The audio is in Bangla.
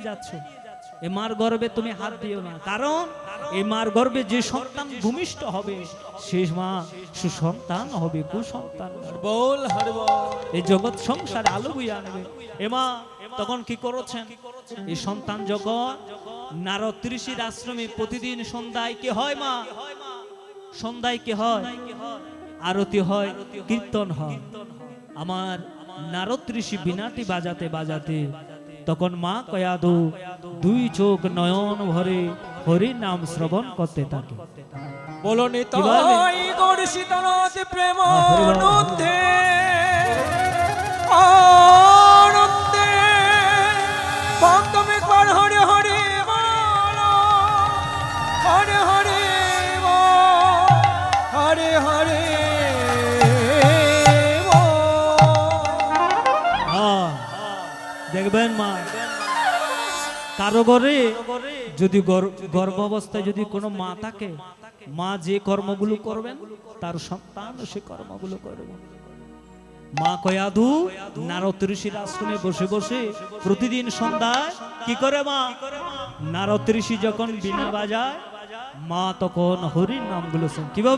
যাচ্ছ? এ মার গর্ভে তুমি হাত দিও না, কারণ এই মার গর্ভে যে সন্তান ভূমিষ্ঠ হবে সে মা সুসন্তান হবে, কুসন্তান। বল হর বল। এই জগৎ সংসারে আলো বইয়া আনবে। এ মা তখন কি করেছেন? এই সন্তান যখন নারদ ঋষির আশ্রমে প্রতিদিন সন্ধ্যায় কি হয় মা? সন্ধ্যায় কি হয়? আরতি হয়, কীর্তন হয়। আমার নারদ ঋষি বীণাটি বাজাতে বাজাতে তখন মা কয়াদু দুই চোখ নয়ন ভরে হরি নাম শ্রবণ করতে থাকে। বলো নিতাই গৌর সীতানাথ প্রেমানন্দে আনন্দে ভক্ত মেঘবার হরে হরে বলো, হরে হরে বল, হরে হরে বল। দেখবেন মা, কারো ঘরে যদি গর্ভ অবস্থায় যদি কোনো মা থাকে, মা যে কর্মগুলো করবেন তার সন্তান সে কর্মগুলো করবে। মা কয়াধু নারদ ঋষির আশ্রমে বসে বসে প্রতিদিন সন্ধ্যায় কি করে মা? নারদ ঋষি যখন বীণা বাজায় মা তখন হরির নামগুলো শুন। কিভাবে?